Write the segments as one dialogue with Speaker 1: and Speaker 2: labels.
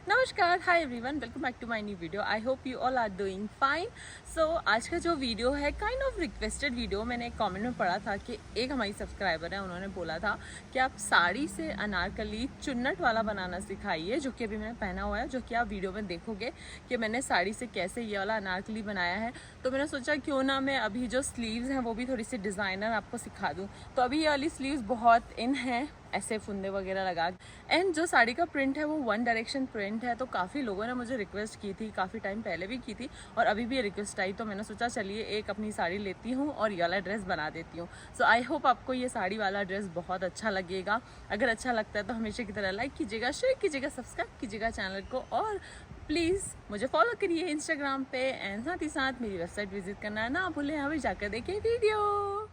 Speaker 1: नमस्कार, hi everyone, welcome back to my new video. I hope you all are doing fine. So आज का जो video है kind of requested video. मैंने एक कमेंट में पढ़ा था कि एक हमारी सब्सक्राइबर है, उन्होंने बोला था कि आप साड़ी से अनारकली चुन्नट वाला बनाना सिखाइए, जो कि अभी मैंने पहना हुआ है, जो कि आप वीडियो में देखोगे कि मैंने साड़ी से कैसे ये वाला अनारकली बनाया है। तो मैंने सोचा क्यों ना मैं अभी जो स्लीव्स हैं वो भी थोड़ी सी डिज़ाइनर आपको सिखा दूँ। तो अभी ये वाली स्लीव्स बहुत इन है, ऐसे फुंदे वगैरह लगा। एंड जो साड़ी का प्रिंट है वो वन डायरेक्शन प्रिंट है। तो काफ़ी लोगों ने मुझे रिक्वेस्ट की थी, काफ़ी टाइम पहले भी की थी और अभी भी ये रिक्वेस्ट आई। तो मैंने सोचा चलिए एक अपनी साड़ी लेती हूँ और ये वाला ड्रेस बना देती हूँ। सो आई होप आपको ये साड़ी वाला ड्रेस बहुत अच्छा लगेगा। अगर अच्छा लगता है तो हमेशा की तरह लाइक कीजिएगा, शेयर कीजिएगा, सब्सक्राइब कीजिएगा चैनल को और प्लीज़ मुझे फॉलो करिए इंस्टाग्राम पे। एंड साथ ही साथ मेरी वेबसाइट विजिट करना ना भूलें, हमें जाकर देखिए वीडियो।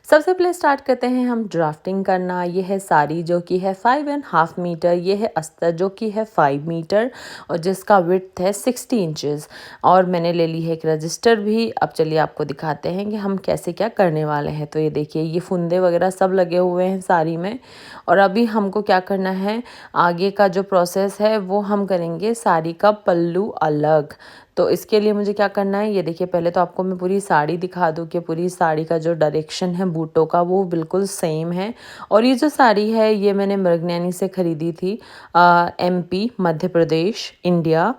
Speaker 1: सबसे पहले स्टार्ट करते हैं हम ड्राफ्टिंग करना। ये है साड़ी जो कि है 5.5 मीटर, ये है अस्तर जो कि है 5 मीटर और जिसका विड्थ है 60 इंचेस। और मैंने ले ली है एक रजिस्टर भी। अब चलिए आपको दिखाते हैं कि हम कैसे क्या करने वाले हैं। तो ये देखिए, ये फुंदे वगैरह सब लगे हुए हैं साड़ी में। और अभी हमको क्या करना है, आगे का जो प्रोसेस है वो हम करेंगे साड़ी का पल्लू अलग। तो इसके लिए मुझे क्या करना है, ये देखिए, पहले तो आपको मैं पूरी साड़ी दिखा दूँ कि पूरी साड़ी का जो डायरेक्शन है बूटों का वो बिल्कुल सेम है। और ये जो साड़ी है ये मैंने मृगनैनी से ख़रीदी थी, MP, Madhya Pradesh, India.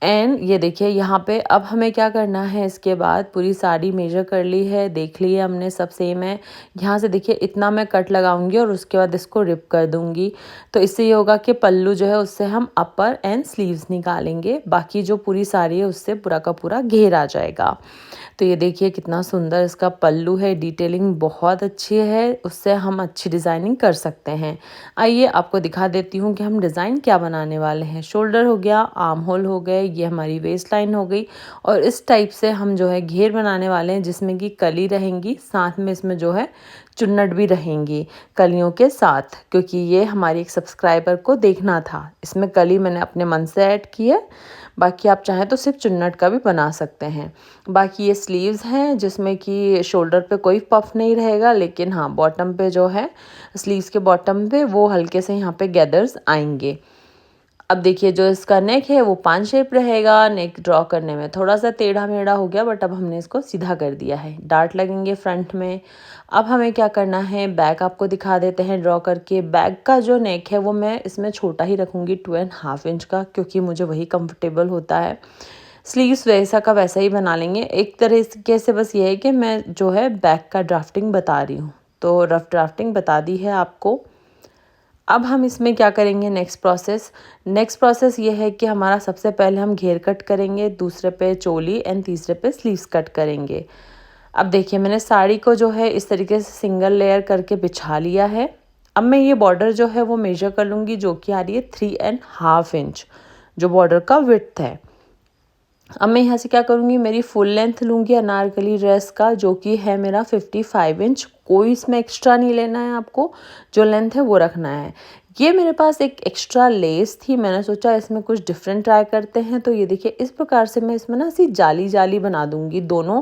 Speaker 1: And ये देखिए यहाँ पे अब हमें क्या करना है, इसके बाद पूरी साड़ी मेजर कर ली है, देख ली है हमने, सब सेम है। यहाँ से देखिए इतना मैं कट लगाऊंगी और उसके बाद इसको रिप कर दूंगी। तो इससे ये होगा कि पल्लू जो है उससे हम अपर एंड स्लीव्स निकालेंगे, बाकी जो पूरी साड़ी है उससे पूरा का पूरा घेर आ जाएगा। तो ये देखिए कितना सुंदर इसका पल्लू है, डिटेलिंग बहुत अच्छी है, उससे हम अच्छी डिज़ाइनिंग कर सकते हैं। आइए आपको दिखा देती हूँ कि हम डिज़ाइन क्या बनाने वाले हैं। शोल्डर हो गया, आर्म होल हो गए, ये हमारी वेस्ट लाइन हो गई और इस टाइप से हम जो है घेर बनाने वाले हैं जिसमें कि कली रहेंगी, साथ में इसमें जो है चुन्नट भी रहेंगी कलियों के साथ, क्योंकि ये हमारी एक सब्सक्राइबर को देखना था। इसमें कली मैंने अपने मन से ऐड की है, बाकी आप चाहें तो सिर्फ चुन्नट का भी बना सकते हैं। बाकी ये स्लीव्स हैं जिसमें कि शोल्डर पे कोई पफ नहीं रहेगा, लेकिन हाँ बॉटम पे जो है, स्लीव्स के बॉटम पे वो हल्के से यहाँ पे गैदर्स आएंगे। अब देखिए जो इसका नेक है वो 5 शेप रहेगा। नेक ड्रॉ करने में थोड़ा सा टेढ़ा मेढ़ा हो गया, बट अब हमने इसको सीधा कर दिया है। डार्ट लगेंगे फ्रंट में। अब हमें क्या करना है, बैक आपको दिखा देते हैं ड्रॉ करके। बैक का जो नेक है वो मैं इसमें छोटा ही रखूँगी, 2.5 इंच का, क्योंकि मुझे वही कंफर्टेबल होता है। स्लीव्स वैसा का वैसा ही बना लेंगे एक तरीके से। बस ये है कि मैं जो है बैक का ड्राफ्टिंग बता रही हूँ, तो रफ ड्राफ्टिंग बता दी है आपको। अब हम इसमें क्या करेंगे, नेक्स्ट प्रोसेस ये है कि हमारा सबसे पहले हम घेर कट करेंगे, दूसरे पे चोली एंड तीसरे पे स्लीव्स कट करेंगे। अब देखिए मैंने साड़ी को जो है इस तरीके से सिंगल लेयर करके बिछा लिया है। अब मैं ये बॉर्डर जो है वो मेजर कर लूँगी, जो कि आ रही है 3.5 इंच, जो बॉर्डर का विड्थ है। अब मैं यहाँ से क्या करूँगी, मेरी फुल लेंथ लूँगी अनारकली ड्रेस का, जो कि है मेरा 55 इंच। कोई इसमें एक्स्ट्रा नहीं लेना है आपको, जो लेंथ है वो रखना है। ये मेरे पास एक एक्स्ट्रा लेस थी, मैंने सोचा इसमें कुछ डिफरेंट ट्राई करते हैं। तो ये देखिए इस प्रकार से मैं इसमें ना ऐसी जाली जाली बना दूँगी दोनों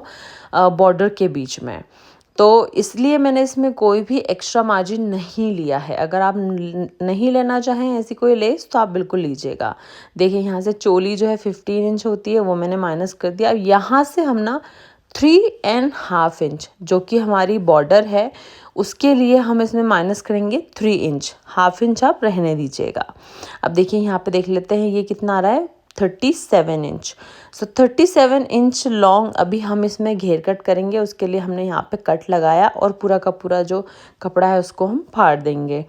Speaker 1: बॉर्डर के बीच में। तो इसलिए मैंने इसमें कोई भी एक्स्ट्रा मार्जिन नहीं लिया है। अगर आप नहीं लेना चाहें ऐसी कोई लेस तो आप बिल्कुल लीजिएगा। देखिए यहाँ से चोली जो है 15 इंच होती है, वो मैंने माइनस कर दिया। अब यहाँ से हम ना 3.5 इंच जो कि हमारी बॉर्डर है उसके लिए हम इसमें माइनस करेंगे 3 इंच। हाफ इंच आप रहने दीजिएगा। अब देखिए यहाँ पे देख लेते हैं ये कितना आ रहा है, 37 इंच। सो 37 इंच लॉन्ग अभी हम इसमें घेर कट करेंगे। उसके लिए हमने यहाँ पे कट लगाया और पूरा का पूरा जो कपड़ा है उसको हम फाड़ देंगे।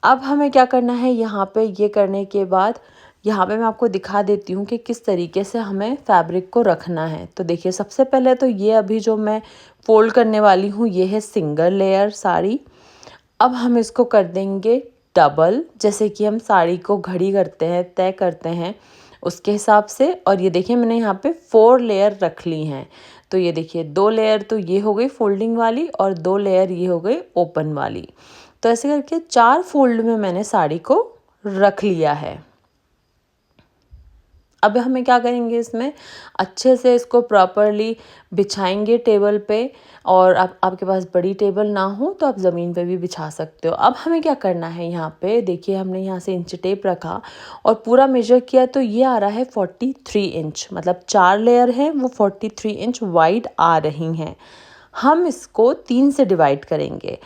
Speaker 1: अब हमें क्या करना है, यहाँ पे ये करने के बाद यहाँ पे मैं आपको दिखा देती हूँ कि किस तरीके से हमें फैब्रिक को रखना है। तो देखिए सबसे पहले तो ये अभी जो मैं फोल्ड करने वाली हूँ ये है सिंगल लेयर साड़ी। अब हम इसको कर देंगे डबल, जैसे कि हम साड़ी को घड़ी करते हैं, तय करते हैं उसके हिसाब से। और ये देखिए मैंने यहाँ पे 4 लेयर रख ली हैं। तो ये देखिए 2 लेयर तो ये हो गई फोल्डिंग वाली और 2 लेयर ये हो गई ओपन वाली। तो ऐसे करके 4 फोल्ड में मैंने साड़ी को रख लिया है। अब हमें क्या करेंगे, इसमें अच्छे से इसको प्रॉपरली बिछाएंगे टेबल पे। और आपके पास बड़ी टेबल ना हो तो आप ज़मीन पे भी बिछा सकते हो। अब हमें क्या करना है, यहाँ पे देखिए हमने यहाँ से इंच टेप रखा और पूरा मेजर किया तो ये आ रहा है 43 इंच, मतलब 4 लेयर हैं वो 43 इंच वाइड आ रही हैं। हम इसको 3 से डिवाइड करेंगे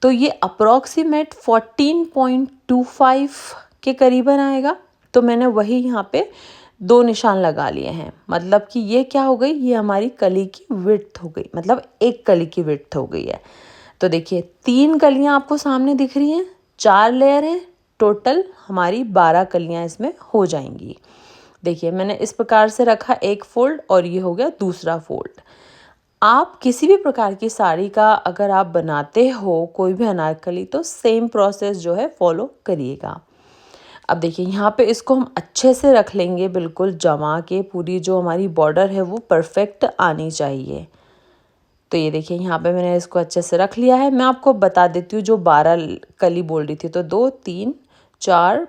Speaker 1: तो ये अप्रॉक्सीमेट 14.25 के करीबन आएगा। तो मैंने वही यहाँ पे 2 निशान लगा लिए हैं, मतलब कि ये क्या हो गई, ये हमारी कली की विड्थ हो गई, मतलब एक कली की विड्थ हो गई है। तो देखिए 3 कलियाँ आपको सामने दिख रही हैं, 4 लेयर हैं, टोटल हमारी 12 कलियाँ इसमें हो जाएंगी। देखिए मैंने इस प्रकार से रखा एक फोल्ड और ये हो गया दूसरा फोल्ड। आप किसी भी प्रकार की साड़ी का अगर आप बनाते हो कोई भी अनारकली तो सेम प्रोसेस जो है फॉलो करिएगा। अब देखिए यहाँ पे इसको हम अच्छे से रख लेंगे, बिल्कुल जमा के, पूरी जो हमारी बॉर्डर है वो परफेक्ट आनी चाहिए। तो ये देखिए यहाँ पे मैंने इसको अच्छे से रख लिया है। मैं आपको बता देती हूँ जो 12 कली बोल रही थी, तो 2 3 4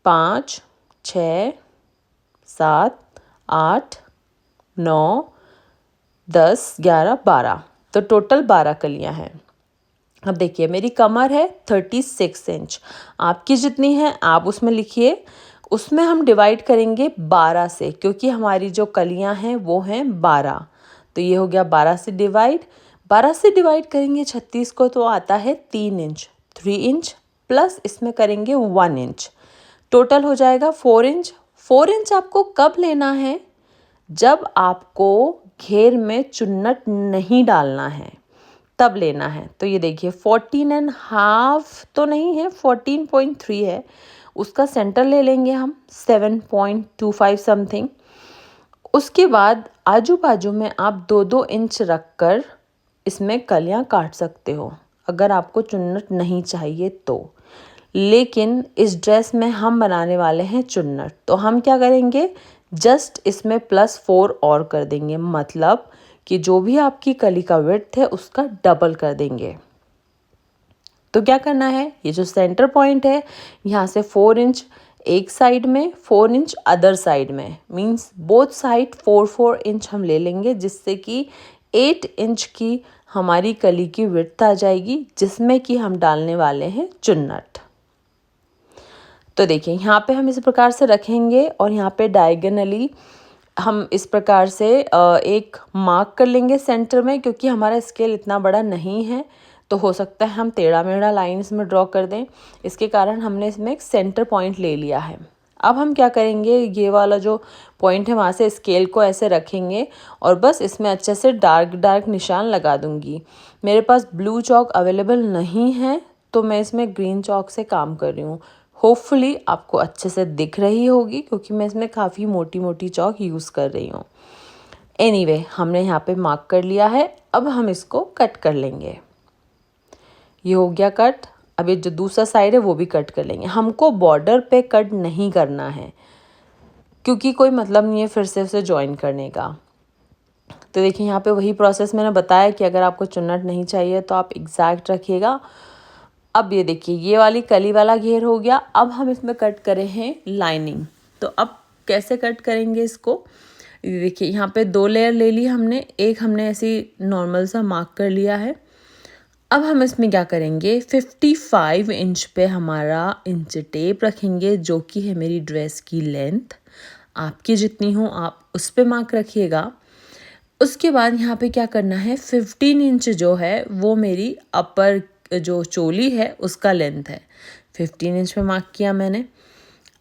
Speaker 1: 5 6 7 8 9 10 11 12, तो टोटल 12 कलियाँ हैं। अब देखिए मेरी कमर है 36 इंच, आपकी जितनी है आप उसमें लिखिए। उसमें हम डिवाइड करेंगे 12 से, क्योंकि हमारी जो कलियां हैं वो हैं 12। तो ये हो गया 12 से डिवाइड। 12 से डिवाइड करेंगे 36 को तो आता है 3 इंच, 3 इंच प्लस इसमें करेंगे 1 इंच, टोटल हो जाएगा 4 इंच। 4 इंच आपको कब लेना है, जब आपको घेर में चुन्नट नहीं डालना है तब लेना है। तो ये देखिए 14.5 तो नहीं है, 14.3 है, उसका सेंटर ले लेंगे हम 7.25 समथिंग। उसके बाद आजू बाजू में आप 2-2 इंच रखकर इसमें कलियां काट सकते हो अगर आपको चुन्नट नहीं चाहिए तो। लेकिन इस ड्रेस में हम बनाने वाले हैं चुन्नट, तो हम क्या करेंगे, जस्ट इसमें +4 और कर देंगे, मतलब कि जो भी आपकी कली का विड्थ है उसका डबल कर देंगे। तो क्या करना है, ये जो सेंटर पॉइंट है यहाँ से 4 इंच एक साइड में, 4 इंच अदर साइड में, मींस बोथ साइड 4-4 इंच हम ले लेंगे, जिससे कि 8 इंच की हमारी कली की विड्थ आ जाएगी, जिसमें कि हम डालने वाले हैं चुन्नट। तो देखिए यहाँ पे हम इस प्रकार से रखेंगे और यहाँ पे डायगोनली हम इस प्रकार से एक मार्क कर लेंगे सेंटर में, क्योंकि हमारा स्केल इतना बड़ा नहीं है तो हो सकता है हम टेढ़ा मेढ़ा लाइन इसमें ड्रॉ कर दें, इसके कारण हमने इसमें एक सेंटर पॉइंट ले लिया है। अब हम क्या करेंगे, ये वाला जो पॉइंट है वहाँ से स्केल को ऐसे रखेंगे और बस इसमें अच्छे से डार्क निशान लगा दूंगी। मेरे पास ब्लू चॉक अवेलेबल नहीं है तो मैं इसमें ग्रीन चॉक से काम कर रही हूँ। होपफुली आपको अच्छे से दिख रही होगी क्योंकि मैं इसमें काफ़ी मोटी मोटी चॉक यूज़ कर रही हूँ। एनीवे हमने यहाँ पे मार्क कर लिया है, अब हम इसको कट कर लेंगे। ये हो गया कट। अब ये जो दूसरा साइड है वो भी कट कर लेंगे। हमको बॉर्डर पे कट नहीं करना है क्योंकि कोई मतलब नहीं है फिर से उसे ज्वाइन करने का। तो देखिए यहाँ पे वही प्रोसेस मैंने बताया कि अगर आपको चुन्नट नहीं चाहिए तो आप एग्जैक्ट रखिएगा। अब ये देखिए ये वाली कली वाला घेर हो गया। अब हम इसमें कट करे हैं लाइनिंग। तो अब कैसे कट करेंगे इसको, देखिए यहाँ पे 2 लेयर ले ली हमने, एक हमने ऐसी नॉर्मल सा मार्क कर लिया है। अब हम इसमें क्या करेंगे, 55 इंच पे हमारा इंच टेप रखेंगे जो कि है मेरी ड्रेस की लेंथ। आपकी जितनी हो आप उस पे मार्क रखिएगा। उसके बाद यहाँ पे क्या करना है, 15 इंच जो है वो मेरी अपर जो चोली है उसका लेंथ है, 15 इंच पे मार्क किया मैंने।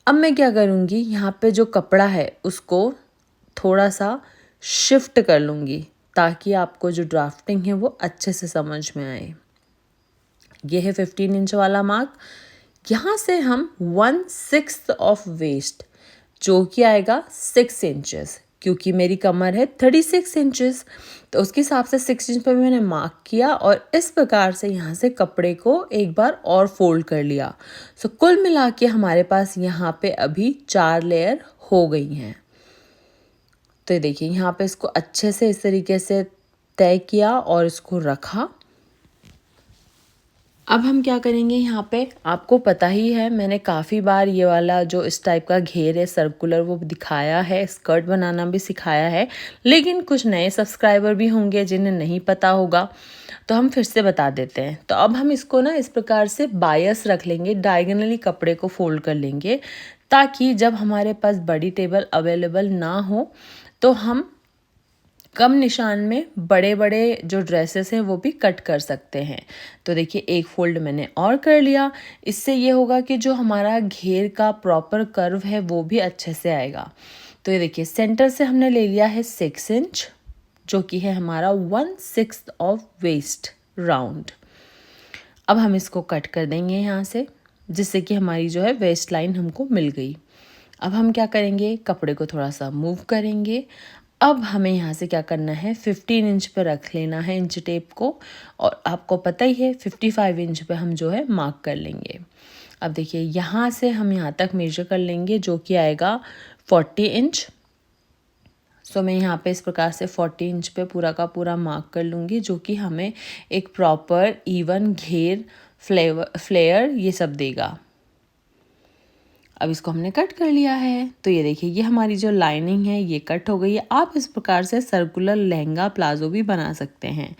Speaker 1: अब मैं क्या करूँगी, यहाँ पे जो कपड़ा है उसको थोड़ा सा शिफ्ट कर लूँगी ताकि आपको जो ड्राफ्टिंग है वो अच्छे से समझ में आए। ये है 15 इंच वाला मार्क। यहाँ से हम 1/6 ऑफ वेस्ट जो कि आएगा 6 इंचेस, क्योंकि मेरी कमर है 36 इंचेस तो उसके हिसाब से 6 इंच पर मैंने मार्क किया और इस प्रकार से यहाँ से कपड़े को एक बार और फोल्ड कर लिया। सो कुल मिला के हमारे पास यहाँ पे अभी 4 लेयर हो गई हैं। तो देखिए यहाँ पे इसको अच्छे से इस तरीके से तय किया और इसको रखा। अब हम क्या करेंगे, यहाँ पे आपको पता ही है मैंने काफ़ी बार ये वाला जो इस टाइप का घेर है सर्कुलर वो दिखाया है, स्कर्ट बनाना भी सिखाया है, लेकिन कुछ नए सब्सक्राइबर भी होंगे जिन्हें नहीं पता होगा, तो हम फिर से बता देते हैं। तो अब हम इसको ना इस प्रकार से बायस रख लेंगे, डायगोनली कपड़े को फोल्ड कर लेंगे, ताकि जब हमारे पास बड़ी टेबल अवेलेबल ना हो तो हम कम निशान में बड़े बड़े जो ड्रेसेस हैं वो भी कट कर सकते हैं। तो देखिए एक फोल्ड मैंने और कर लिया। इससे ये होगा कि जो हमारा घेर का प्रॉपर कर्व है वो भी अच्छे से आएगा। तो ये देखिए सेंटर से हमने ले लिया है 6 इंच, जो कि है हमारा 1/6 ऑफ वेस्ट राउंड। अब हम इसको कट कर देंगे यहाँ से, जिससे कि हमारी जो है वेस्ट लाइन हमको मिल गई। अब हम क्या करेंगे, कपड़े को थोड़ा सा मूव करेंगे। अब हमें यहाँ से क्या करना है, 15 इंच पे रख लेना है इंच टेप को, और आपको पता ही है 55 इंच पे हम जो है मार्क कर लेंगे। अब देखिए यहाँ से हम यहाँ तक मेजर कर लेंगे, जो कि आएगा 40 इंच। सो मैं यहाँ पे इस प्रकार से 40 इंच पे पूरा का पूरा मार्क कर लूँगी, जो कि हमें एक प्रॉपर इवन घेर फ्लेयर ये सब देगा। अब इसको हमने कट कर लिया है। तो ये देखिए ये हमारी जो लाइनिंग है ये कट हो गई है। आप इस प्रकार से सर्कुलर लहंगा प्लाजो भी बना सकते हैं।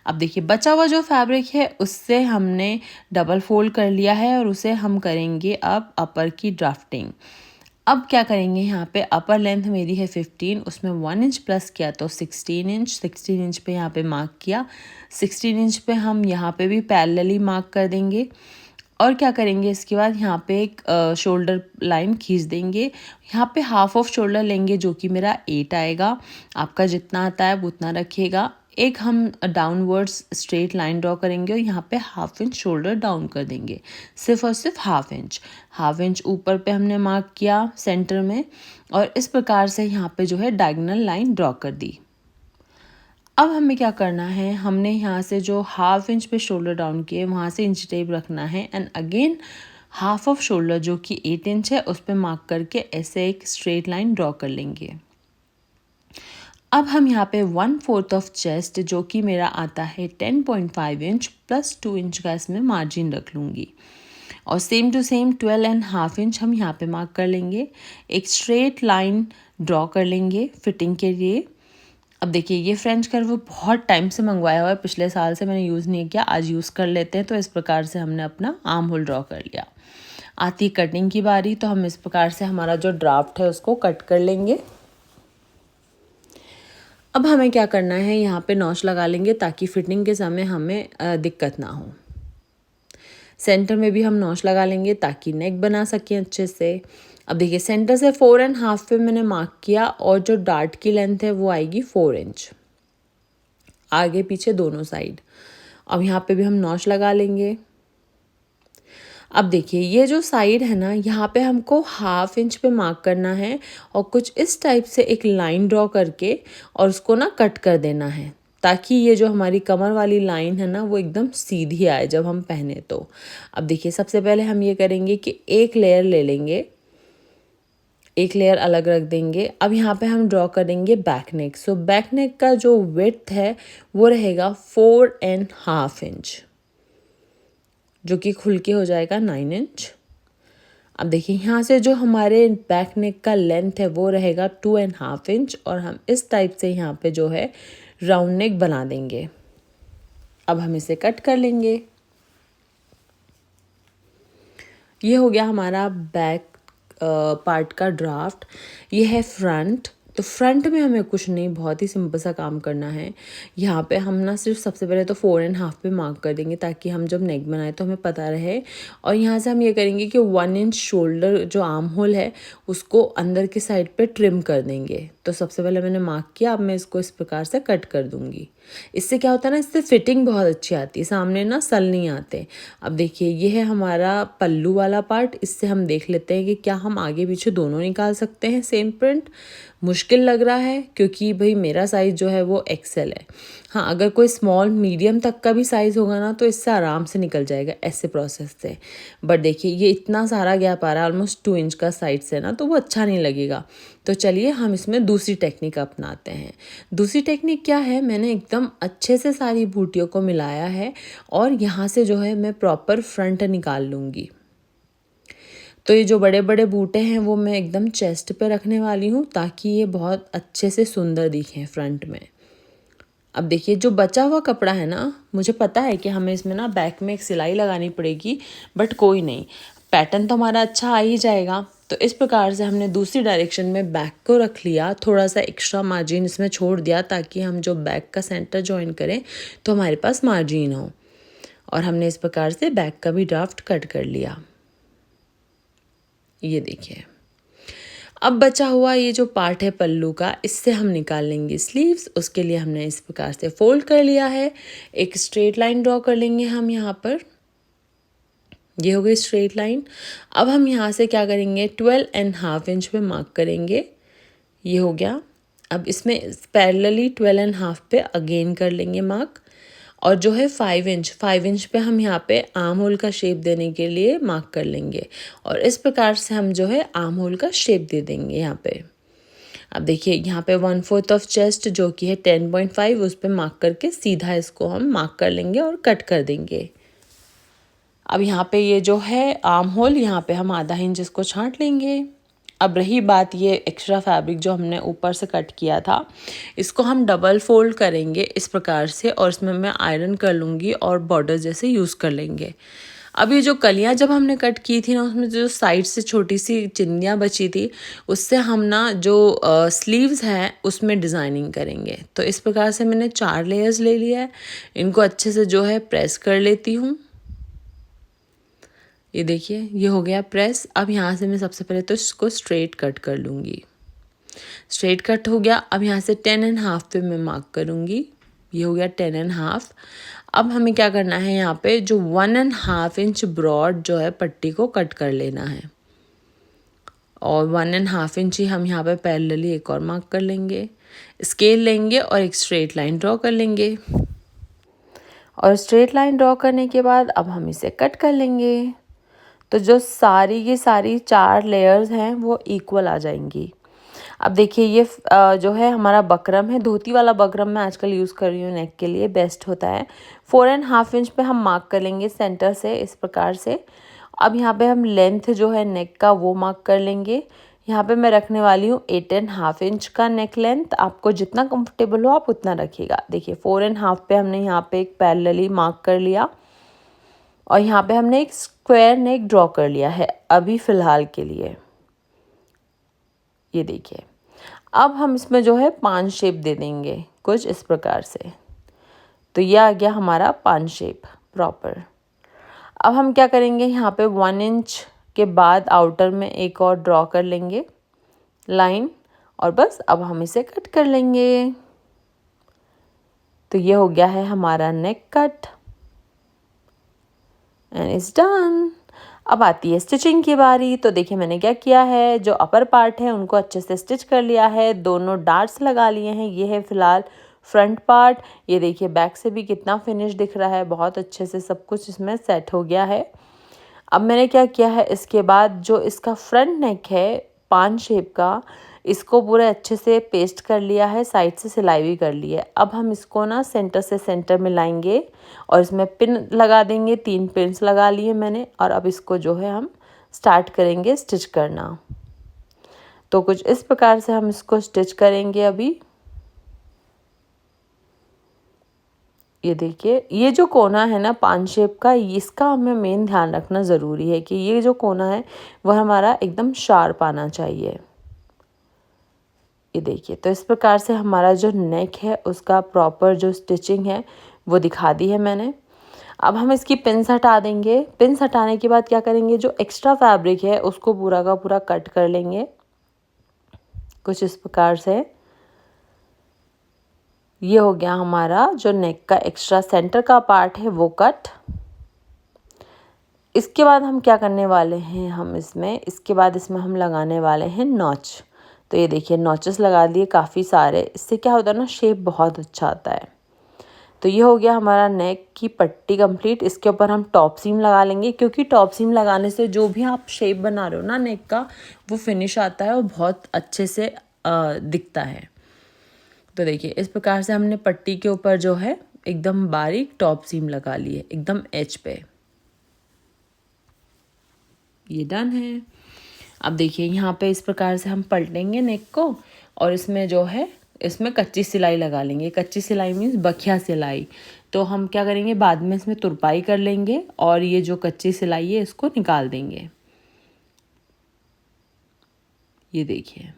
Speaker 1: अब देखिए बचा हुआ जो फैब्रिक है उससे हमने डबल फोल्ड कर लिया है और उसे हम करेंगे अब अपर की ड्राफ्टिंग। अब क्या करेंगे, यहाँ पे अपर लेंथ मेरी है 15, उसमें 1 इंच प्लस किया तो 16 इंच। 16 इंच पे यहाँ पे मार्क किया, 16 इंच पे हम यहाँ पे भी पैरेलली मार्क कर देंगे। और क्या करेंगे, इसके बाद यहाँ पे एक शोल्डर लाइन खींच देंगे। यहाँ पे हाफ ऑफ शोल्डर लेंगे, जो कि मेरा 8 आएगा। आपका जितना आता है वो उतना रखिएगा। एक हम डाउनवर्ड्स स्ट्रेट लाइन ड्रॉ करेंगे और यहाँ पे हाफ इंच शोल्डर डाउन कर देंगे, सिर्फ और सिर्फ हाफ इंच ऊपर पे हमने मार्क किया सेंटर में, और इस प्रकार से यहाँ पे जो है डायगोनल लाइन ड्रॉ कर दी। अब हमें क्या करना है, हमने यहाँ से जो हाफ इंच पे शोल्डर डाउन किए वहाँ से इंच टेप रखना है, and again half off shoulder जो कि 8 इंच है उस पर मार्क करके ऐसे एक स्ट्रेट लाइन ड्रॉ कर लेंगे। अब हम यहाँ पे 1/4 ऑफ चेस्ट, जो कि मेरा आता है 10.5 इंच प्लस 2 इंच का इसमें मार्जिन रख लूँगी, और सेम टू सेम 12.5 इंच हम यहाँ पे मार्क कर लेंगे। एक स्ट्रेट लाइन ड्रॉ कर लेंगे फिटिंग के लिए। अब देखिए ये फ्रेंच कर्व बहुत टाइम से मंगवाया हुआ है, पिछले साल से मैंने यूज़ नहीं किया, आज यूज़ कर लेते हैं। तो इस प्रकार से हमने अपना आर्म होल ड्रॉ कर लिया। आती कटिंग की बारी, तो हम इस प्रकार से हमारा जो ड्राफ्ट है उसको कट कर लेंगे। अब हमें क्या करना है, यहाँ पे नॉच लगा लेंगे ताकि फिटिंग के समय हमें दिक्कत ना हो। सेंटर में भी हम नॉच लगा लेंगे ताकि नेक बना सकें अच्छे से। अब देखिए सेंटर से 4.5 पे मैंने मार्क किया, और जो डार्ट की लेंथ है वो आएगी 4 इंच, आगे पीछे दोनों साइड। अब यहाँ पे भी हम नॉच लगा लेंगे। अब देखिए ये जो साइड है ना, यहाँ पे हमको हाफ इंच पे मार्क करना है, और कुछ इस टाइप से एक लाइन ड्रॉ करके और उसको ना कट कर देना है, ताकि ये जो हमारी कमर वाली लाइन है ना वो एकदम सीधी आए जब हम पहने तो। अब देखिए सबसे पहले हम ये करेंगे कि एक लेयर ले लेंगे, एक लेयर अलग रख देंगे। अब यहाँ पे हम ड्रॉ करेंगे back neck. So back neck का जो विड्थ है वो रहेगा 4.5 इंच, जो कि खुल के हो जाएगा 9 इंच। अब देखिए यहाँ से जो हमारे बैक नेक का लेंथ है वो रहेगा 2.5 इंच, और हम इस टाइप से यहाँ पे जो है राउंड नेक बना देंगे। अब हम इसे कट कर लेंगे। ये हो गया हमारा बैक पार्ट का ड्राफ्ट। ये है फ्रंट। तो फ्रंट में हमें कुछ नहीं, बहुत ही सिंपल सा काम करना है। यहाँ पे हम ना सिर्फ सबसे पहले तो 4.5 पे मार्क कर देंगे, ताकि हम जब नेक बनाए तो हमें पता रहे। और यहाँ से हम ये करेंगे कि 1 इंच शोल्डर जो आर्म होल है उसको अंदर की साइड पे ट्रिम कर देंगे। तो सबसे पहले मैंने मार्क किया, अब मैं इसको इस प्रकार से कट कर दूँगी। इससे क्या होता है ना, इससे फिटिंग बहुत अच्छी आती है, सामने ना सल नहीं आते। अब देखिए ये है हमारा पल्लू वाला पार्ट। इससे हम देख लेते हैं कि क्या हम आगे पीछे दोनों निकाल सकते हैं सेम प्रिंट। मुश्किल लग रहा है क्योंकि भाई मेरा साइज़ जो है वो एक्सेल है। हाँ, अगर कोई स्मॉल मीडियम तक का भी साइज़ होगा ना तो इससे आराम से निकल जाएगा ऐसे प्रोसेस से। बट देखिए ये इतना सारा गैप आ रहा है, ऑलमोस्ट 2 इंच का साइड से ना, तो वो अच्छा नहीं लगेगा। तो चलिए हम इसमें दूसरी टेक्निक अपनाते हैं। दूसरी टेक्निक क्या है, मैंने एकदम
Speaker 2: एकदम अच्छे से सारी बूटियों को मिलाया है और यहाँ से जो है मैं प्रॉपर फ्रंट निकाल लूँगी। तो ये जो बड़े बड़े बूटे हैं वो मैं एकदम चेस्ट पे रखने वाली हूँ ताकि ये बहुत अच्छे से सुंदर दिखें फ्रंट में। अब देखिए जो बचा हुआ कपड़ा है ना, मुझे पता है कि हमें इसमें ना बैक में एक सिलाई लगानी पड़ेगी, बट कोई नहीं, पैटर्न तो हमारा अच्छा आ ही जाएगा। तो इस प्रकार से हमने दूसरी डायरेक्शन में बैक को रख लिया, थोड़ा सा एक्स्ट्रा मार्जिन इसमें छोड़ दिया ताकि हम जो बैक का सेंटर जॉइन करें तो हमारे पास मार्जिन हो। और हमने इस प्रकार से बैक का भी ड्राफ्ट कट कर लिया। ये देखिए, अब बचा हुआ ये जो पार्ट है पल्लू का, इससे हम निकाल लेंगे स्लीव्स। उसके लिए हमने इस प्रकार से फोल्ड कर लिया है, एक स्ट्रेट लाइन ड्रॉ कर लेंगे हम यहाँ पर। ये हो गई स्ट्रेट लाइन। अब हम यहाँ से क्या करेंगे, 12.5 इंच पे मार्क करेंगे। ये हो गया। अब इसमें पैरेलली 12.5 पे अगेन कर लेंगे मार्क, और जो है 5 इंच पे हम यहाँ पे आर्म होल का शेप देने के लिए मार्क कर लेंगे। और इस प्रकार से हम जो है आर्म होल का शेप दे देंगे यहाँ पे। अब देखिए यहाँ पे 1/4 ऑफ चेस्ट जो कि है 10.5, उस पर मार्क करके सीधा इसको हम मार्क कर लेंगे और कट कर देंगे। अब यहाँ पे ये जो है आर्म होल, यहाँ पे हम आधा इंच इसको छांट लेंगे। अब रही बात ये एक्स्ट्रा फैब्रिक जो हमने ऊपर से कट किया था, इसको हम डबल फोल्ड करेंगे इस प्रकार से, और इसमें मैं आयरन कर लूँगी और बॉर्डर जैसे यूज़ कर लेंगे। अब ये जो कलियाँ जब हमने कट की थी ना, उसमें जो साइड से छोटी सी चिन्नियाँ बची थी, उससे हम ना जो स्लीव्स हैं उसमें डिज़ाइनिंग करेंगे। तो इस प्रकार से मैंने 4 लेयर्स ले लिया है, इनको अच्छे से जो है प्रेस कर लेती हूँ। ये देखिए ये हो गया प्रेस। अब यहाँ से मैं सबसे पहले तो इसको स्ट्रेट कट कर लूँगी। स्ट्रेट कट हो गया। अब यहाँ से 10.5 पे मैं मार्क करूँगी। ये हो गया 10.5। अब हमें क्या करना है, यहाँ पे जो 1.5 इंच ब्रॉड जो है पट्टी को कट कर लेना है, और 1.5 इंच ही हम यहाँ पे पैरेलली एक और मार्क कर लेंगे। स्केल लेंगे और एक स्ट्रेट लाइन ड्रॉ कर लेंगे, और स्ट्रेट लाइन ड्रॉ करने के बाद अब हम इसे कट कर लेंगे। तो जो सारी की सारी 4 लेयर्स हैं वो इक्वल आ जाएंगी। अब देखिए ये जो है हमारा बकरम है, धोती वाला बकरम मैं आजकल यूज़ कर रही हूँ, नेक के लिए बेस्ट होता है। 4.5 इंच पे हम मार्क कर लेंगे सेंटर से इस प्रकार से। अब यहाँ पे हम लेंथ जो है नेक का वो मार्क कर लेंगे। यहाँ पे मैं रखने वाली हूँ 8.5 इंच का नेक लेंथ। आपको जितना कंफर्टेबल हो आप उतना रखिएगा। देखिए 4.5 पे हमने यहाँ पे एक पैरेलली मार्क कर लिया, और यहाँ पे हमने एक स्क्वायर नेक ड्रॉ कर लिया है अभी फ़िलहाल के लिए। ये देखिए, अब हम इसमें जो है 5 शेप दे देंगे कुछ इस प्रकार से। तो ये आ गया हमारा 5 शेप प्रॉपर। अब हम क्या करेंगे, यहाँ पे 1 इंच के बाद आउटर में एक और ड्रॉ कर लेंगे लाइन, और बस अब हम इसे कट कर लेंगे। तो ये हो गया है हमारा neck cut, and it's done. अब आती है स्टिचिंग की बारी। तो देखिए मैंने क्या किया है, जो अपर पार्ट है उनको अच्छे से स्टिच कर लिया है, दोनों डार्ट्स लगा लिए हैं। ये है फिलहाल फ्रंट पार्ट। ये देखिए बैक से भी कितना फिनिश दिख रहा है, बहुत अच्छे से सब कुछ इसमें सेट हो गया है। अब मैंने क्या किया है, इसके बाद जो इसका फ्रंट नेक है 5 शेप का, इसको पूरे अच्छे से पेस्ट कर लिया है, साइड से सिलाई भी कर ली है। अब हम इसको ना सेंटर से सेंटर में लाएंगे और इसमें पिन लगा देंगे। 3 पिन्स लगा लिए मैंने, और अब इसको जो है हम स्टार्ट करेंगे स्टिच करना। तो कुछ इस प्रकार से हम इसको स्टिच करेंगे अभी। ये देखिए ये जो कोना है ना 5 शेप का, इसका हमें मेन ध्यान रखना ज़रूरी है कि ये जो कोना है वह हमारा एकदम शार्प आना चाहिए। ये देखिए, तो इस प्रकार से हमारा जो नेक है उसका प्रॉपर जो स्टिचिंग है वो दिखा दी है मैंने। अब हम इसकी पिन्स हटा देंगे। पिन्स हटाने के बाद क्या करेंगे, जो एक्स्ट्रा फैब्रिक है उसको पूरा का पूरा कट कर लेंगे कुछ इस प्रकार से। ये हो गया हमारा जो नेक का एक्स्ट्रा सेंटर का पार्ट है वो कट। इसके बाद हम क्या करने वाले हैं, हम इसके बाद इसमें हम लगाने वाले हैं नॉच। तो ये देखिए नॉचेस लगा दिए काफ़ी सारे। इससे क्या होता है ना, शेप बहुत अच्छा आता है। तो ये हो गया हमारा नेक की पट्टी कंप्लीट। इसके ऊपर हम टॉप सीम लगा लेंगे, क्योंकि टॉप सीम लगाने से जो भी आप शेप बना रहे हो ना नेक का, वो फिनिश आता है और बहुत अच्छे से दिखता है। तो देखिए इस प्रकार से हमने पट्टी के ऊपर जो है एकदम बारीक टॉप सीम लगा ली है एकदम एज पे। ये डन है। अब देखिए यहाँ पे इस प्रकार से हम पलटेंगे नेक को और इसमें जो है इसमें कच्ची सिलाई लगा लेंगे। कच्ची सिलाई मीन्स बखिया सिलाई। तो हम क्या करेंगे बाद में इसमें तुरपाई कर लेंगे और ये जो कच्ची सिलाई है इसको निकाल देंगे। ये देखिए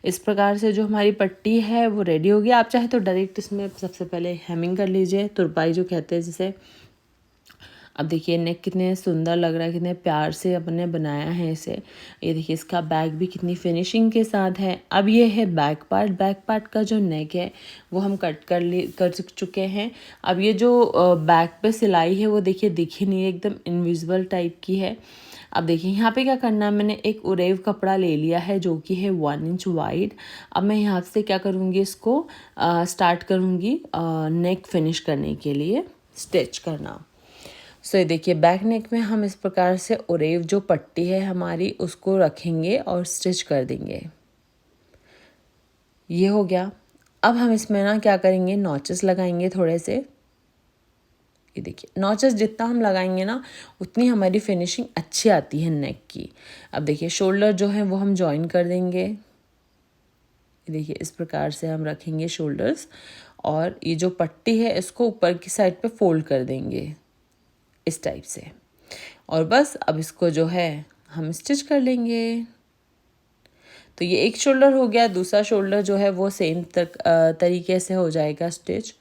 Speaker 2: इस प्रकार से जो हमारी पट्टी है वो रेडी होगी। आप चाहे तो डायरेक्ट इसमें सबसे पहले हेमिंग कर लीजिए, तुरपाई जो कहते हैं जिसे। अब देखिए नेक कितने सुंदर लग रहा है, कितने प्यार से अपने बनाया है इसे। ये देखिए इसका बैक भी कितनी फिनिशिंग के साथ है। अब ये है बैक पार्ट। बैक पार्ट का जो नेक है वो हम कट कर चुके हैं। अब ये जो बैक पे सिलाई है वो देखिए दिख ही नहीं है, एकदम इनविजिबल टाइप की है। अब देखिए यहाँ पे क्या करना है, मैंने एक उरेव कपड़ा ले लिया है जो कि है 1 इंच वाइड। अब मैं यहाँ से क्या करूँगी, इसको स्टार्ट करूँगी नेक फिनिश करने के लिए स्टिच करना। सो ये देखिए बैक नेक में हम इस प्रकार से उरेव जो पट्टी है हमारी उसको रखेंगे और स्टिच कर देंगे। ये हो गया। अब हम इसमें ना क्या करेंगे, नॉचेस लगाएंगे थोड़े से। ये देखिए नॉचेस जितना हम लगाएंगे ना उतनी हमारी फिनिशिंग अच्छी आती है नेक की। अब देखिए शोल्डर जो है वो हम जॉइन कर देंगे। ये देखिए इस प्रकार से हम रखेंगे शोल्डर्स और ये जो पट्टी है इसको ऊपर की साइड पे फोल्ड कर देंगे इस टाइप से। और बस अब इसको जो है हम स्टिच कर लेंगे। तो ये एक शोल्डर हो गया, दूसरा शोल्डर जो है वो सेम तरीके से हो जाएगा स्टिच।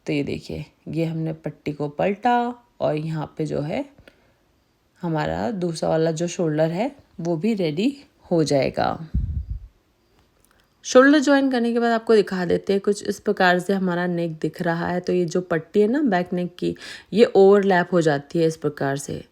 Speaker 2: तो ये देखिए ये हमने पट्टी को पलटा और यहाँ पे जो है हमारा दूसरा वाला जो शोल्डर है वो भी रेडी हो जाएगा। शोल्डर ज्वाइन करने के बाद आपको दिखा देते हैं कुछ इस प्रकार से हमारा नेक दिख रहा है। तो ये जो पट्टी है ना बैक नेक की, ये ओवरलैप हो जाती है इस प्रकार से।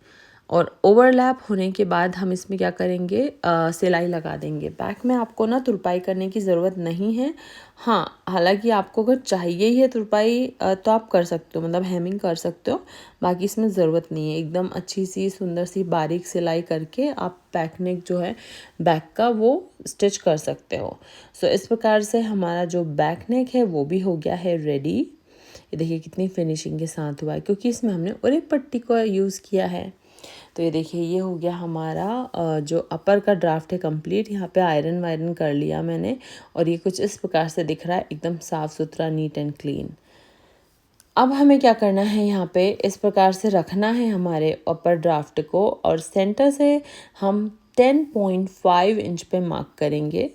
Speaker 2: और ओवरलैप होने के बाद हम इसमें क्या करेंगे, सिलाई लगा देंगे। बैक में आपको ना तुरपाई करने की ज़रूरत नहीं है। हाँ हालांकि आपको अगर चाहिए ही है तुरपाई तो आप कर सकते हो, मतलब हेमिंग कर सकते हो। बाकी इसमें ज़रूरत नहीं है। एकदम अच्छी सी सुंदर सी बारीक सिलाई करके आप बैक नेक जो है बैक का वो स्टिच कर सकते हो। सो इस प्रकार से हमारा जो बैक नेक है वो भी हो गया है रेडी। ये देखिए कितनी फिनिशिंग के साथ हुआ है क्योंकि इसमें हमने उरेव पट्टी को यूज़ किया है। तो ये देखिए ये हो गया हमारा जो अपर का ड्राफ्ट है कंप्लीट। यहाँ पे आयरन वायरन कर लिया मैंने और ये कुछ इस प्रकार से दिख रहा है, एकदम साफ़ सुथरा नीट एंड क्लीन। अब हमें क्या करना है, यहाँ पे इस प्रकार से रखना है हमारे अपर ड्राफ्ट को और सेंटर से हम 10.5 इंच पे मार्क करेंगे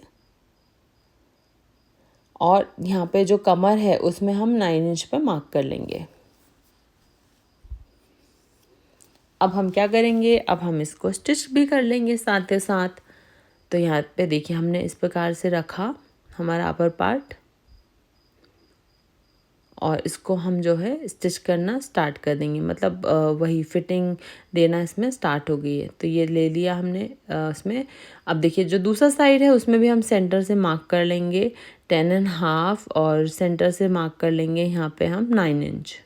Speaker 2: और यहाँ पे जो कमर है उसमें हम 9 इंच पे मार्क कर लेंगे। अब हम क्या करेंगे, अब हम इसको स्टिच भी कर लेंगे साथ ही साथ। तो यहाँ पे देखिए हमने इस प्रकार से रखा हमारा अपर पार्ट और इसको हम जो है स्टिच करना स्टार्ट कर देंगे, मतलब वही फिटिंग देना इसमें स्टार्ट हो गई है। तो ये ले लिया हमने इसमें। अब देखिए जो दूसरा साइड है उसमें भी हम सेंटर से मार्क कर लेंगे 10.5 और सेंटर से मार्क कर लेंगे यहाँ पे हम 9 इंच।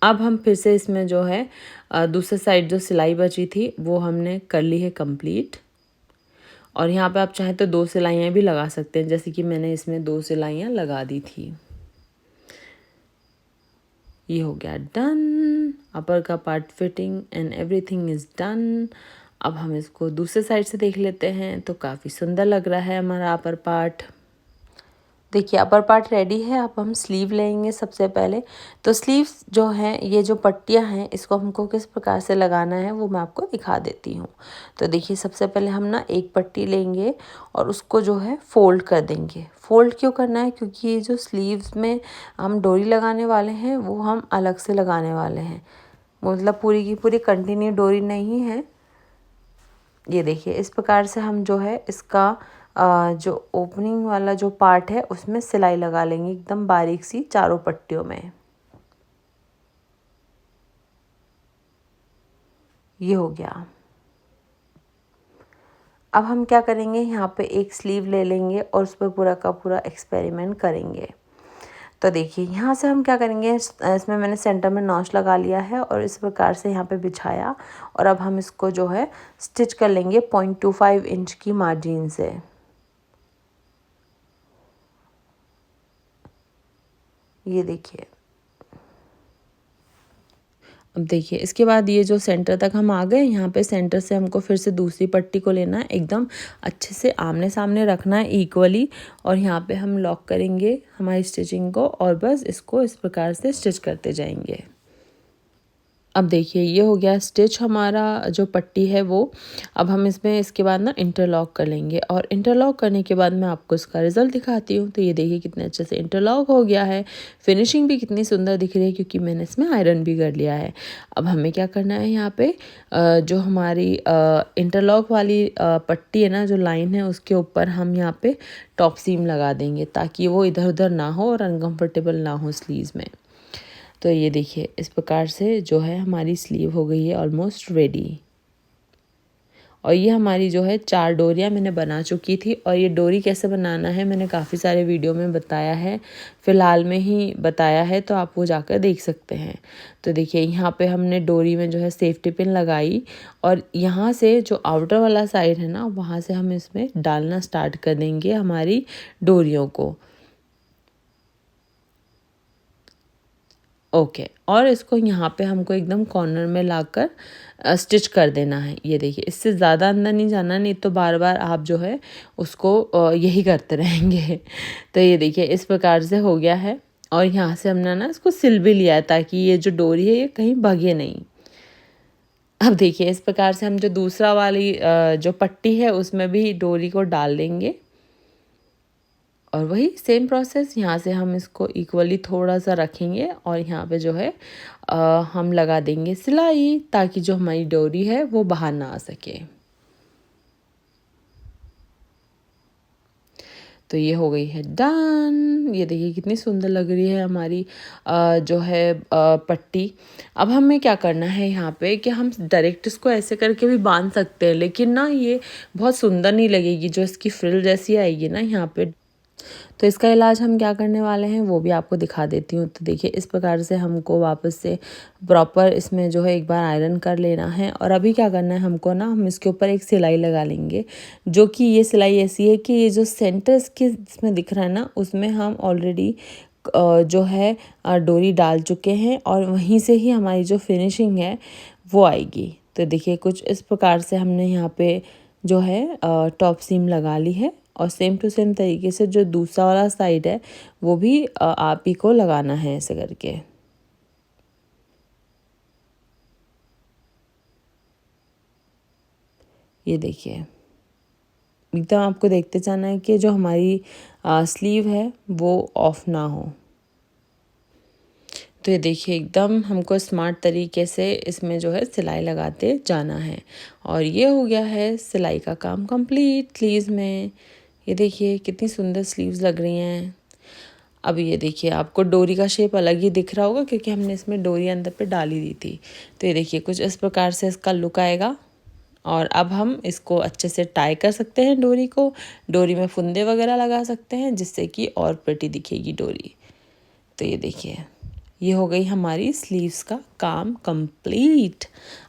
Speaker 2: अब हम फिर से इसमें जो है दूसरे साइड जो सिलाई बची थी वो हमने कर ली है कंप्लीट। और यहाँ पे आप चाहें तो 2 सिलाइयाँ भी लगा सकते हैं, जैसे कि मैंने इसमें 2 सिलाइयाँ लगा दी थी। ये हो गया डन। अपर का part fitting and everything is done. अब हम इसको दूसरे साइड से देख लेते हैं। तो काफ़ी सुंदर लग रहा है हमारा अपर पार्ट। देखिए अपर पार्ट रेडी है। अब हम स्लीव लेंगे सबसे पहले। तो स्लीव्स जो हैं, ये जो पट्टियां हैं, इसको हमको किस प्रकार से लगाना है वो मैं आपको दिखा देती हूँ। तो देखिए सबसे पहले हम ना एक पट्टी लेंगे और उसको जो है फोल्ड कर देंगे। फोल्ड क्यों करना है, क्योंकि ये जो स्लीव्स में हम डोरी लगाने वाले हैं वो हम अलग से लगाने वाले हैं, मतलब पूरी की पूरी कंटिन्यू डोरी नहीं है। ये देखिए इस प्रकार से हम जो है इसका जो ओपनिंग वाला जो पार्ट है उसमें सिलाई लगा लेंगे एकदम बारीक सी चारों पट्टियों में। ये हो गया। अब हम क्या करेंगे, यहाँ पे एक स्लीव ले लेंगे और उस पर पूरा का पूरा एक्सपेरिमेंट करेंगे। तो देखिए यहाँ से हम क्या करेंगे, इसमें मैंने सेंटर में नॉच लगा लिया है और इस प्रकार से यहाँ पे बिछाया और अब हम इसको जो है स्टिच कर लेंगे 0.25 इंच की मार्जिन से। ये देखिए। अब देखिए इसके बाद ये जो सेंटर तक हम आ गए, यहाँ पे सेंटर से हमको फिर से दूसरी पट्टी को लेना है, एकदम अच्छे से आमने सामने रखना है इक्वली, और यहाँ पे हम लॉक करेंगे हमारी स्टिचिंग को और बस इसको इस प्रकार से स्टिच करते जाएंगे। अब देखिए ये हो गया स्टिच हमारा जो पट्टी है वो। अब हम इसमें इसके बाद ना इंटरलॉक कर लेंगे, और इंटरलॉक करने के बाद मैं आपको इसका रिजल्ट दिखाती हूँ। तो ये देखिए कितने अच्छे से इंटरलॉक हो गया है, फिनिशिंग भी कितनी सुंदर दिख रही है क्योंकि मैंने इसमें आयरन भी कर लिया है। अब हमें क्या करना है, यहाँ पे जो हमारी इंटरलॉक वाली पट्टी है ना, जो लाइन है उसके ऊपर हम यहाँ पे टॉप सीम लगा देंगे ताकि वो इधर उधर ना हो और अनकम्फर्टेबल ना हो स्लीव्स में। तो ये देखिए इस प्रकार से जो है हमारी स्लीव हो गई है ऑलमोस्ट रेडी। और ये हमारी जो है 4 डोरियाँ मैंने बना चुकी थी, और ये डोरी कैसे बनाना है मैंने काफ़ी सारे वीडियो में बताया है, फ़िलहाल में ही बताया है, तो आप वो जाकर देख सकते हैं। तो देखिए यहाँ पे हमने डोरी में जो है सेफ्टी पिन लगाई, और यहाँ से जो आउटर वाला साइड है ना, वहाँ से हम इसमें डालना स्टार्ट कर देंगे हमारी डोरियों को। ओके, और इसको यहाँ पे हमको एकदम कॉर्नर में लाकर स्टिच कर देना है। ये देखिए इससे ज़्यादा अंदर नहीं जाना, नहीं तो बार बार आप जो है उसको यही करते रहेंगे। तो ये देखिए इस प्रकार से हो गया है, और यहाँ से हमने ना इसको सिल भी लिया है ताकि ये जो डोरी है ये कहीं भगे नहीं। अब देखिए इस प्रकार से हम जो दूसरा वाली जो पट्टी है उसमें भी डोरी को डाल देंगे, और वही सेम प्रोसेस यहाँ से हम इसको इक्वली थोड़ा सा रखेंगे, और यहाँ पे जो है हम लगा देंगे सिलाई ताकि जो हमारी डोरी है वो बाहर ना आ सके। तो ये हो गई है डन। ये देखिए कितनी सुंदर लग रही है हमारी जो है पट्टी। अब हमें क्या करना है यहाँ पे कि हम डायरेक्ट इसको ऐसे करके भी बांध सकते हैं, लेकिन ना ये बहुत सुंदर नहीं लगेगी, जो इसकी फ्रिल जैसी आएगी ना यहाँ पे। तो इसका इलाज हम क्या करने वाले हैं वो भी आपको दिखा देती हूँ। तो देखिए इस प्रकार से हमको वापस से प्रॉपर इसमें जो है एक बार आयरन कर लेना है, और अभी क्या करना है हमको ना, हम इसके ऊपर एक सिलाई लगा लेंगे, जो कि ये सिलाई ऐसी है कि ये जो सेंटर इसके इसमें दिख रहा है ना, उसमें हम ऑलरेडी जो है डोरी डाल चुके हैं, और वहीं से ही हमारी जो फिनिशिंग है वो आएगी। तो देखिए कुछ इस प्रकार से हमने यहाँ पे जो है टॉप सीम लगा ली है, और सेम टू सेम तरीके से जो दूसरा वाला साइड है वो भी आप ही को लगाना है ऐसे करके। ये देखिए एकदम आपको देखते जाना है कि जो हमारी स्लीव है वो ऑफ ना हो। तो ये देखिए एकदम हमको स्मार्ट तरीके से इसमें जो है सिलाई लगाते जाना है, और ये हो गया है सिलाई का काम कंप्लीट स्लीव्स में। ये देखिए कितनी सुंदर स्लीव्स लग रही हैं। अब ये देखिए आपको डोरी का शेप अलग ही दिख रहा होगा क्योंकि हमने इसमें डोरी अंदर पे डाली दी थी। तो ये देखिए कुछ इस प्रकार से इसका लुक आएगा, और अब हम इसको अच्छे से टाई कर सकते हैं डोरी को। डोरी में फुंदे वगैरह लगा सकते हैं जिससे कि और प्रिटी दिखेगी डोरी। तो ये देखिए ये हो गई हमारी स्लीव्स का काम कंप्लीट।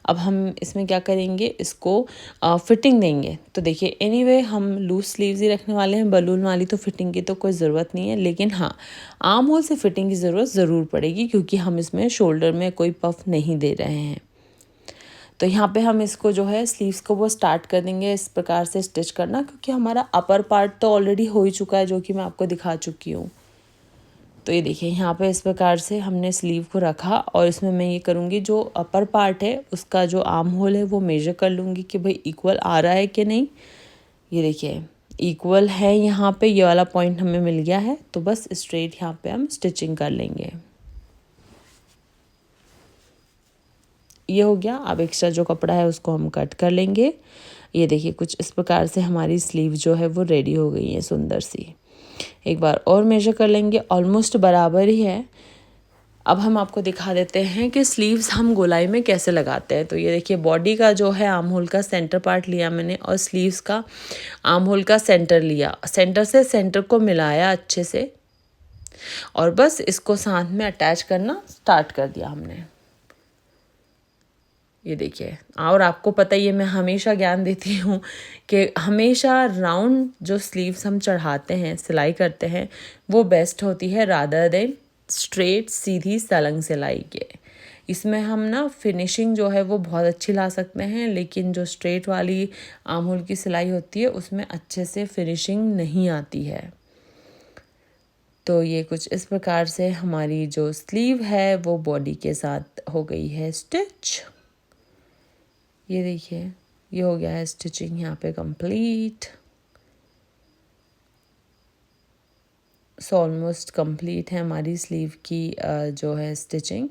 Speaker 2: अब हम इसमें क्या करेंगे, इसको फिटिंग देंगे। तो देखिए एनीवे हम लूज स्लीव्स ही रखने वाले हैं, बलून वाली तो फिटिंग की तो कोई ज़रूरत नहीं है, लेकिन हाँ आर्म होल से फिटिंग की ज़रूरत ज़रूर पड़ेगी क्योंकि हम इसमें शोल्डर में कोई पफ नहीं दे रहे हैं। तो यहाँ पे हम इसको जो है स्लीव्स को वो स्टार्ट कर देंगे इस प्रकार से स्टिच करना, क्योंकि हमारा अपर पार्ट तो ऑलरेडी हो ही चुका है जो कि मैं आपको दिखा चुकी हूँ। तो ये देखिए यहाँ पे इस प्रकार से हमने स्लीव को रखा, और इसमें मैं ये करूँगी जो अपर पार्ट है उसका जो आर्म होल है वो मेजर कर लूँगी कि भाई इक्वल आ रहा है कि नहीं। ये देखिए इक्वल है, यहाँ पे ये वाला पॉइंट हमें मिल गया है, तो बस स्ट्रेट यहाँ पे हम स्टिचिंग कर लेंगे। ये हो गया। अब एक्स्ट्रा जो कपड़ा है उसको हम कट कर लेंगे। ये देखिए कुछ इस प्रकार से हमारी स्लीव जो है वो रेडी हो गई है सुंदर सी। एक बार और मेजर कर लेंगे, ऑलमोस्ट बराबर ही है। अब हम आपको दिखा देते हैं कि स्लीव्स हम गोलाई में कैसे लगाते हैं। तो ये देखिए बॉडी का जो है आर्म होल का सेंटर पार्ट लिया मैंने, और स्लीव्स का आर्म होल का सेंटर लिया, सेंटर से सेंटर को मिलाया अच्छे से, और बस इसको साथ में अटैच करना स्टार्ट कर दिया हमने। ये देखिए, और आपको पता ही है मैं हमेशा ज्ञान देती हूँ कि हमेशा राउंड जो स्लीव्स हम चढ़ाते हैं सिलाई करते हैं वो बेस्ट होती है रादर देन स्ट्रेट सीधी सलंग सिलाई के। इसमें हम ना फिनिशिंग जो है वो बहुत अच्छी ला सकते हैं, लेकिन जो स्ट्रेट वाली आर्म होल की सिलाई होती है उसमें अच्छे से फिनिशिंग नहीं आती है। तो ये कुछ इस प्रकार से हमारी जो स्लीव है वो बॉडी के साथ हो गई है स्टिच। ये देखिए, ये हो गया है स्टिचिंग यहाँ पे कंप्लीट। सो ऑलमोस्ट कंप्लीट है हमारी स्लीव की जो है स्टिचिंग।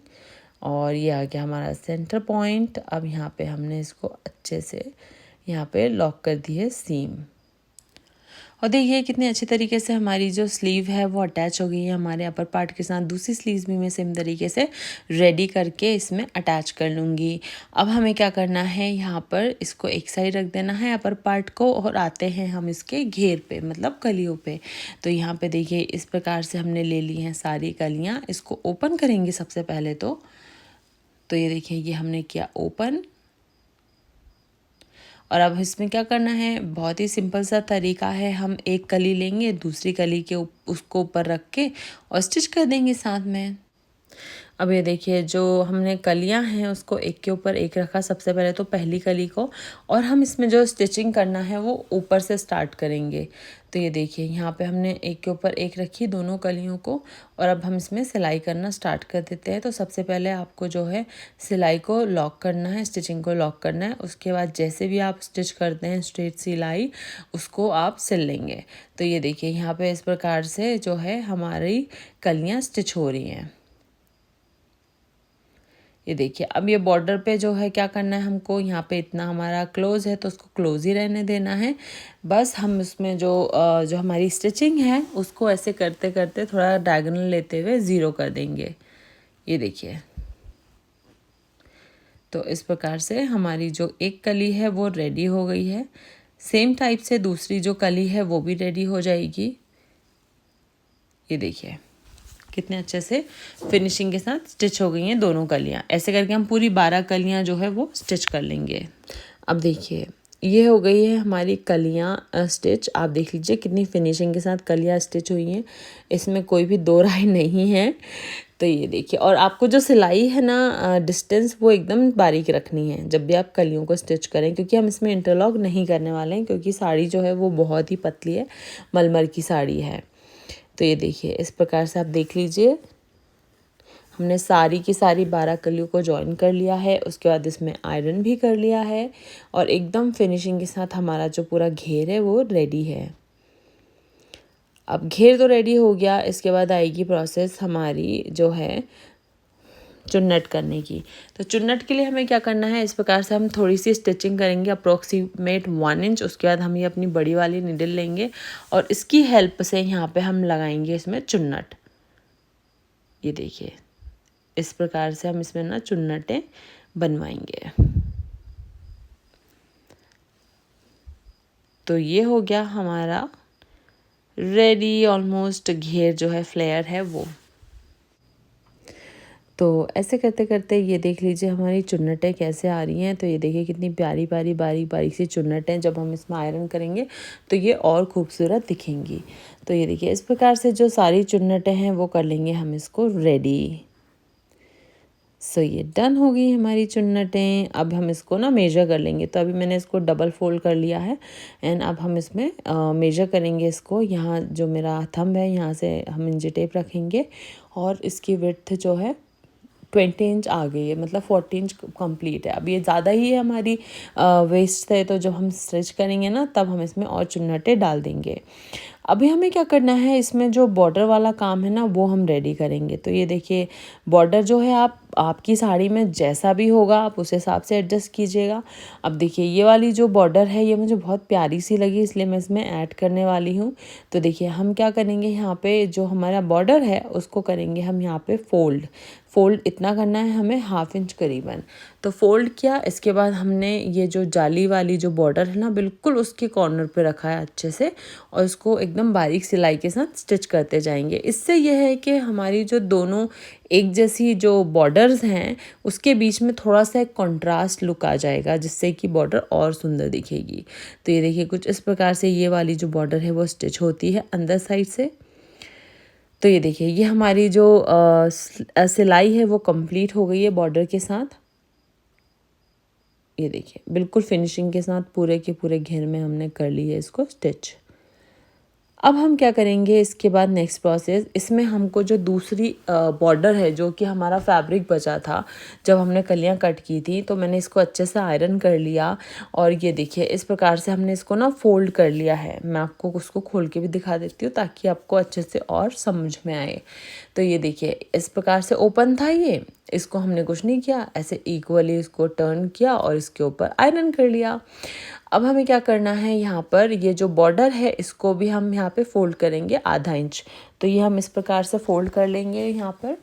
Speaker 2: और ये आ गया हमारा सेंटर पॉइंट। अब यहाँ पे हमने इसको अच्छे से यहाँ पे लॉक कर दी है सीम। और देखिए कितने अच्छे तरीके से हमारी जो स्लीव है वो अटैच हो गई है हमारे अपर पार्ट के साथ। दूसरी स्लीव भी मैं सेम तरीके से रेडी करके इसमें अटैच कर लूँगी। अब हमें क्या करना है, यहाँ पर इसको एक साइड रख देना है अपर पार्ट को, और आते हैं हम इसके घेर पे, मतलब कलियों पे। तो यहाँ पे देखिए इस प्रकार से हमने ले ली हैं सारी कलियाँ। इसको ओपन करेंगे सबसे पहले तो ये देखिए ये हमने किया ओपन। और अब इसमें क्या करना है, बहुत ही सिंपल सा तरीका है। हम एक कली लेंगे, दूसरी कली के उसको ऊपर रख के और स्टिच कर देंगे साथ में। अब ये देखिए जो हमने कलियां हैं उसको एक के ऊपर एक रखा सबसे पहले तो पहली कली को, और हम इसमें जो स्टिचिंग करना है वो ऊपर से स्टार्ट करेंगे। तो ये देखिए यहाँ पे हमने एक के ऊपर एक रखी दोनों कलियों को, और अब हम इसमें सिलाई करना स्टार्ट कर देते हैं। तो सबसे पहले आपको जो है सिलाई को लॉक करना है, स्टिचिंग को लॉक करना है। उसके बाद जैसे भी आप स्टिच करते हैं स्ट्रेट सिलाई उसको आप सिल लेंगे। तो ये देखिए यहाँ पे इस प्रकार से जो है हमारी कलियाँ स्टिच हो रही हैं। ये देखिए अब ये बॉर्डर पे जो है क्या करना है हमको, यहाँ पे इतना हमारा क्लोज है तो उसको क्लोज ही रहने देना है। बस हम इसमें जो हमारी स्टिचिंग है उसको ऐसे करते करते थोड़ा डायगोनल लेते हुए ज़ीरो कर देंगे। ये देखिए तो इस प्रकार से हमारी जो एक कली है वो रेडी हो गई है। सेम टाइप से दूसरी जो कली है वो भी रेडी हो जाएगी। ये देखिए कितने अच्छे से फिनिशिंग के साथ स्टिच हो गई हैं दोनों कलियां। ऐसे करके हम पूरी 12 कलियां जो है वो स्टिच कर लेंगे। अब देखिए ये हो गई है हमारी कलियां स्टिच। आप देख लीजिए कितनी फिनिशिंग के साथ कलियां स्टिच हुई हैं, इसमें कोई भी दो राय नहीं है। तो ये देखिए, और आपको जो सिलाई है ना डिस्टेंस वो एकदम बारीक रखनी है जब भी आप कलियों को स्टिच करें, क्योंकि हम इसमें इंटरलॉक नहीं करने वाले हैं, क्योंकि साड़ी जो है वो बहुत ही पतली है, मलमल की साड़ी है। तो ये देखिए इस प्रकार से आप देख लीजिए हमने सारी की सारी 12 कलियों को जॉइन कर लिया है। उसके बाद इसमें आयरन भी कर लिया है, और एकदम फिनिशिंग के साथ हमारा जो पूरा घेर है वो रेडी है। अब घेर तो रेडी हो गया, इसके बाद आएगी प्रोसेस हमारी जो है चुन्नट करने की। तो चुन्नट के लिए हमें क्या करना है, इस प्रकार से हम थोड़ी सी स्टिचिंग करेंगे अप्रोक्सीमेट 1 इंच। उसके बाद हम ये अपनी बड़ी वाली निडल लेंगे और इसकी हेल्प से यहाँ पे हम लगाएंगे इसमें चुन्नट। ये देखिए इस प्रकार से हम इसमें ना चुन्नटें बनवाएंगे। तो ये हो गया हमारा रेडी ऑलमोस्ट घेर जो है फ्लेयर है वो। तो ऐसे करते करते ये देख लीजिए हमारी चुन्नटें कैसे आ रही हैं। तो ये देखिए कितनी प्यारी प्यारी बारीक बारीक सी चुन्नटें जब हम इसमें आयरन करेंगे तो ये और खूबसूरत दिखेंगी। तो ये देखिए इस प्रकार से जो सारी चुन्नटें हैं वो कर लेंगे हम इसको रेडी। सो ये डन हो गई हमारी चुन्नटें। अब हम इसको ना मेजर कर लेंगे। तो अभी मैंने इसको डबल फोल्ड कर लिया है, एंड अब हम इसमें मेजर करेंगे इसको। यहाँ जो मेरा थंब है यहाँ से हम इंची टेप रखेंगे, और इसकी विड्थ जो है 20 इंच आ गई है, मतलब 40 इंच कंप्लीट है। अब ये ज़्यादा ही है हमारी वेस्ट से, तो जब हम स्टिच करेंगे ना तब हम इसमें और चुन्नटें डाल देंगे। अभी हमें क्या करना है, इसमें जो बॉर्डर वाला काम है ना वो हम रेडी करेंगे। तो ये देखिए बॉर्डर जो है आपकी साड़ी में जैसा भी होगा आप उस हिसाब से एडजस्ट कीजिएगा। अब देखिए ये वाली जो बॉर्डर है ये मुझे बहुत प्यारी सी लगी, इसलिए मैं इसमें ऐड करने वाली हूँ। तो देखिए हम क्या करेंगे, यहाँ पे जो हमारा बॉर्डर है उसको करेंगे हम यहाँ पे फोल्ड इतना करना है हमें, 1/2 इंच करीबन। तो फोल्ड किया, इसके बाद हमने ये जो जाली वाली जो बॉर्डर है ना बिल्कुल उसके कॉर्नर पे रखा है अच्छे से, और इसको एकदम बारीक सिलाई के साथ स्टिच करते जाएंगे। इससे यह है कि हमारी जो दोनों एक जैसी जो बॉर्डर्स हैं उसके बीच में थोड़ा सा एक कॉन्ट्रास्ट लुक आ जाएगा, जिससे कि बॉर्डर और सुंदर दिखेगी। तो ये देखिए कुछ इस प्रकार से ये वाली जो बॉर्डर है वो स्टिच होती है अंदर साइड से। तो ये देखिए ये हमारी जो सिलाई है वो कंप्लीट हो गई है बॉर्डर के साथ। ये देखिए बिल्कुल फिनिशिंग के साथ पूरे के पूरे घेर में हमने कर ली है इसको स्टिच। अब हम क्या करेंगे इसके बाद नेक्स्ट प्रोसेस, इसमें हमको जो दूसरी बॉर्डर है जो कि हमारा फैब्रिक बचा था जब हमने कलियां कट की थी, तो मैंने इसको अच्छे से आयरन कर लिया और ये देखिए इस प्रकार से हमने इसको ना फोल्ड कर लिया है। मैं आपको उसको खोल के भी दिखा देती हूँ ताकि आपको अच्छे से और समझ में आए। तो ये देखिए इस प्रकार से ओपन था ये, इसको हमने कुछ नहीं किया, ऐसे इक्वली इसको टर्न किया और इसके ऊपर आयरन कर लिया। अब हमें क्या करना है, यहाँ पर ये जो बॉर्डर है इसको भी हम यहाँ पे फोल्ड करेंगे आधा इंच। तो ये हम इस प्रकार से फोल्ड कर लेंगे यहाँ पर,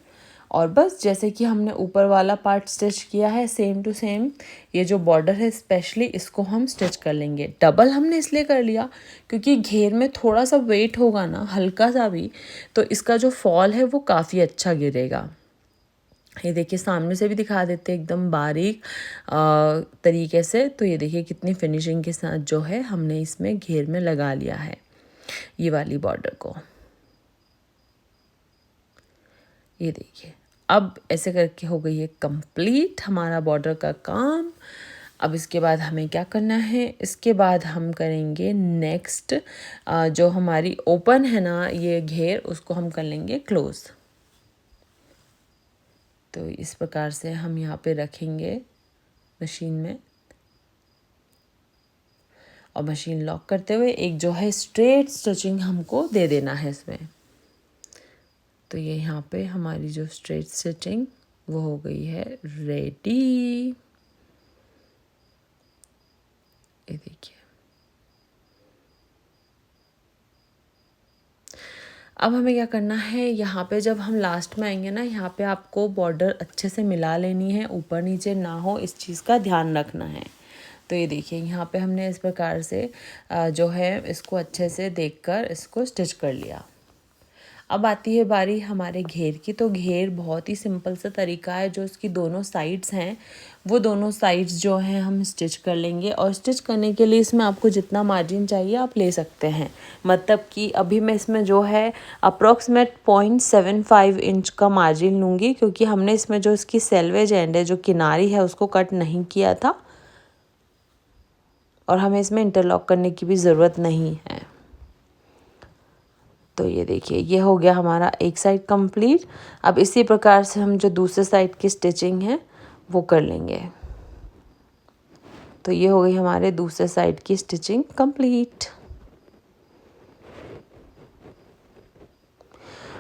Speaker 2: और बस जैसे कि हमने ऊपर वाला पार्ट स्टिच किया है सेम टू सेम ये जो बॉर्डर है स्पेशली इसको हम स्टिच कर लेंगे। डबल हमने इसलिए कर लिया क्योंकि घेर में थोड़ा सा वेट होगा ना हल्का सा भी, तो इसका जो फॉल है वो काफ़ी अच्छा गिरेगा। ये देखिए सामने से भी दिखा देते हैं एकदम बारीक तरीके से। तो ये देखिए कितनी फिनिशिंग के साथ जो है हमने इसमें घेर में लगा लिया है ये वाली बॉर्डर को। ये देखिए अब ऐसे करके हो गई है कंप्लीट हमारा बॉर्डर का काम। अब इसके बाद हमें क्या करना है, इसके बाद हम करेंगे नेक्स्ट जो हमारी ओपन है ना ये घेर उसको हम कर लेंगे क्लोज। तो इस प्रकार से हम यहाँ पे रखेंगे मशीन में और मशीन लॉक करते हुए एक जो है स्ट्रेट स्टिचिंग हमको दे देना है इसमें। तो ये यहाँ पे हमारी जो स्ट्रेट स्टिचिंग वो हो गई है रेडी। ये देखिए अब हमें क्या करना है, यहाँ पे जब हम लास्ट में आएंगे ना यहाँ पे आपको बॉर्डर अच्छे से मिला लेनी है, ऊपर नीचे ना हो इस चीज़ का ध्यान रखना है। तो ये देखिए यहाँ पे हमने इस प्रकार से जो है इसको अच्छे से देखकर इसको स्टिच कर लिया। अब आती है बारी हमारे घेर की। तो घेर बहुत ही सिंपल सा तरीका है, जो इसकी दोनों साइड्स हैं वो दोनों साइड्स जो हैं हम स्टिच कर लेंगे। और स्टिच करने के लिए इसमें आपको जितना मार्जिन चाहिए आप ले सकते हैं। मतलब कि अभी मैं इसमें जो है अप्रॉक्सीमेट 0.75 इंच का मार्जिन लूँगी, क्योंकि हमने इसमें जो इसकी सेल्वेज एंड है जो किनारी है उसको कट नहीं किया था और हमें इसमें इंटरलॉक करने की भी ज़रूरत नहीं है। तो ये देखिए ये हो गया हमारा एक साइड कंप्लीट। अब इसी प्रकार से हम जो दूसरे साइड की स्टिचिंग है वो कर लेंगे। तो ये हो गई हमारे दूसरे साइड की स्टिचिंग कंप्लीट।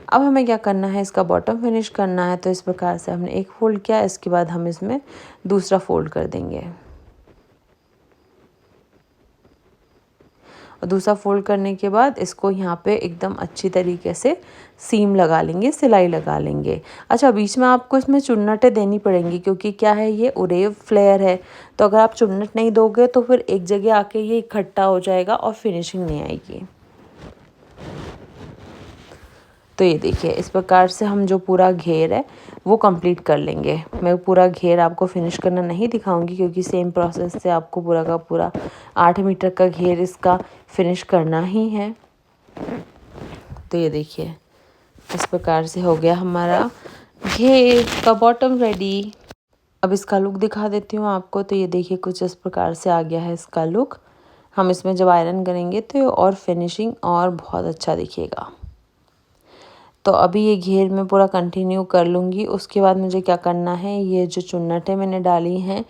Speaker 2: अब हमें क्या करना है, इसका बॉटम फिनिश करना है। तो इस प्रकार से हमने एक फोल्ड किया, इसके बाद हम इसमें दूसरा फोल्ड कर देंगे और दूसरा फोल्ड करने के बाद इसको यहाँ पे एकदम अच्छी तरीके से सीम लगा लेंगे, सिलाई लगा लेंगे। अच्छा बीच में आपको इसमें चुन्नटें देनी पड़ेंगी, क्योंकि क्या है ये उरेव फ्लेयर है, तो अगर आप चुन्नट नहीं दोगे तो फिर एक जगह आके ये इकट्ठा हो जाएगा और फिनिशिंग नहीं आएगी। तो ये देखिए इस प्रकार से हम जो पूरा घेर है वो कंप्लीट कर लेंगे। मैं पूरा घेर आपको फिनिश करना नहीं दिखाऊंगी, क्योंकि सेम प्रोसेस से आपको पूरा का पूरा 8 मीटर का घेर इसका फिनिश करना ही है। तो ये देखिए इस प्रकार से हो गया हमारा घेर का बॉटम रेडी। अब इसका लुक दिखा देती हूँ आपको। तो ये देखिए कुछ इस प्रकार से आ गया है इसका लुक। हम इसमें जब आयरन करेंगे तो और फिनिशिंग और बहुत अच्छा दिखेगा। तो अभी ये घेर में पूरा कंटिन्यू कर लूँगी। उसके बाद मुझे क्या करना है, ये जो चुन्नटें मैंने डाली हैं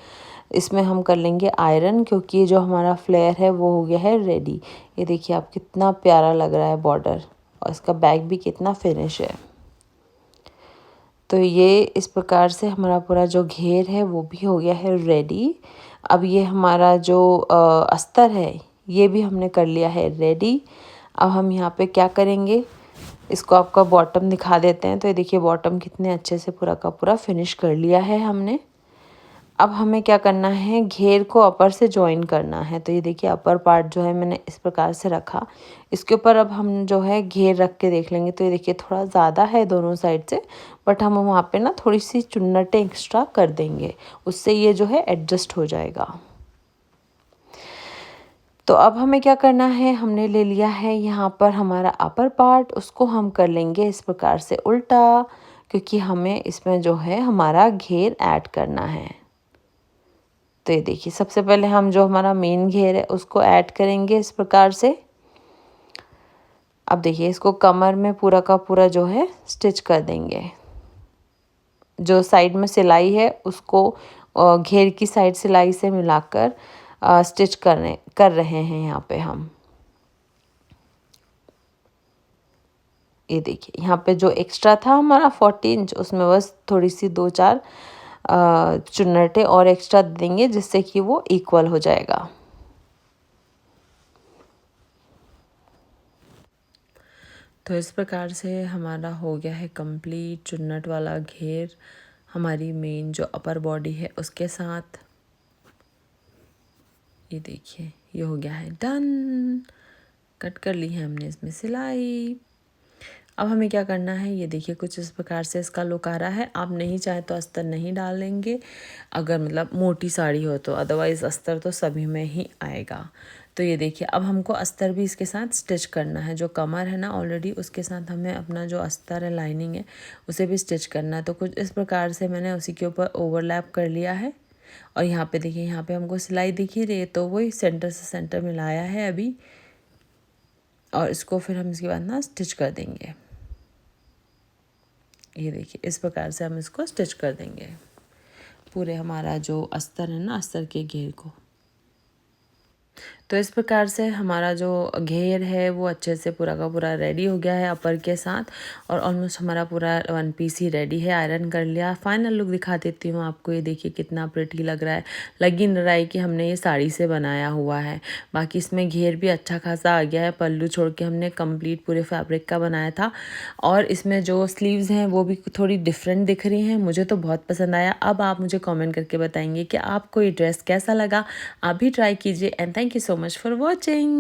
Speaker 2: इसमें हम कर लेंगे आयरन, क्योंकि ये जो हमारा फ्लेयर है वो हो गया है रेडी। ये देखिए आप कितना प्यारा लग रहा है बॉर्डर, और इसका बैक भी कितना फिनिश है। तो ये इस प्रकार से हमारा पूरा जो घेर है वो भी हो गया है रेडी। अब ये हमारा जो अस्तर है ये भी हमने कर लिया है रेडी। अब हम यहाँ पे क्या करेंगे, इसको आपका बॉटम दिखा देते हैं। तो ये देखिए बॉटम कितने अच्छे से पूरा का पूरा फिनिश कर लिया है हमने। अब हमें क्या करना है, घेर को अपर से जॉइन करना है। तो ये देखिए अपर पार्ट जो है मैंने इस प्रकार से रखा, इसके ऊपर अब हम जो है घेर रख के देख लेंगे। तो ये देखिए थोड़ा ज़्यादा है दोनों साइड से, बट हम वहाँ पे ना थोड़ी सी चुन्नटें एक्स्ट्रा कर देंगे, उससे ये जो है एडजस्ट हो जाएगा। तो अब हमें क्या करना है, हमने ले लिया है यहाँ पर हमारा अपर पार्ट, उसको हम कर लेंगे इस प्रकार से उल्टा, क्योंकि हमें इसमें जो है हमारा घेर ऐड करना है। तो ये देखिए, सबसे पहले हम जो हमारा मेन घेर है उसको ऐड करेंगे इस प्रकार से। अब देखिए, इसको कमर में पूरा का पूरा जो है स्टिच कर देंगे। जो साइड में सिलाई है उसको घेर की साइड सिलाई से मिलाकर स्टिच कर रहे हैं यहाँ पे हम। ये देखिए, यहाँ पे जो एक्स्ट्रा था हमारा 40 इंच, उसमें बस थोड़ी सी 2-4 चुन्नटें और एक्स्ट्रा देंगे, जिससे कि वो इक्वल हो जाएगा। तो इस प्रकार से हमारा हो गया है कंप्लीट चुन्नट वाला घेर हमारी मेन जो अपर बॉडी है उसके साथ। ये देखिए, ये हो गया है डन। कट कर ली है हमने इसमें सिलाई। अब हमें क्या करना है, ये देखिए कुछ इस प्रकार से इसका लुक आ रहा है। आप नहीं चाहे तो अस्तर नहीं डालेंगे, अगर मतलब मोटी साड़ी हो तो, अदरवाइज़ अस्तर तो सभी में ही आएगा। तो ये देखिए, अब हमको अस्तर भी इसके साथ स्टिच करना है। जो कमर है ना ऑलरेडी, उसके साथ हमें अपना जो अस्तर है, लाइनिंग है, उसे भी स्टिच करना है। तो कुछ इस प्रकार से मैंने उसी के ऊपर ओवरलैप कर लिया है। और यहाँ पे देखिए, यहाँ पे हमको सिलाई दिख ही रही है, तो वही सेंटर से सेंटर मिलाया है अभी। और इसको फिर हम इसके बाद ना स्टिच कर देंगे। ये देखिए, इस प्रकार से हम इसको स्टिच कर देंगे पूरे हमारा जो अस्तर है ना, अस्तर के घेर को। तो इस प्रकार से हमारा जो घेर है वो अच्छे से पूरा का पूरा रेडी हो गया है अपर के साथ। और ऑलमोस्ट हमारा पूरा वन पीस ही रेडी है, आयरन कर लिया। फाइनल लुक दिखा देती हूँ आपको। ये देखिए कितना प्रिटी लग रहा है। लग ही नहीं रहा है कि हमने ये साड़ी से बनाया हुआ है। बाकी इसमें घेर भी अच्छा खासा आ गया है। पल्लू छोड़ के हमने कंप्लीट पूरे फैब्रिक का बनाया था। और इसमें जो स्लीव्स हैं वो भी थोड़ी डिफरेंट दिख रही हैं। मुझे तो बहुत पसंद आया। अब आप मुझे कॉमेंट करके बताएंगे कि आपको ये ड्रेस कैसा लगा। आप भी ट्राई कीजिए। And thank you so much for watching.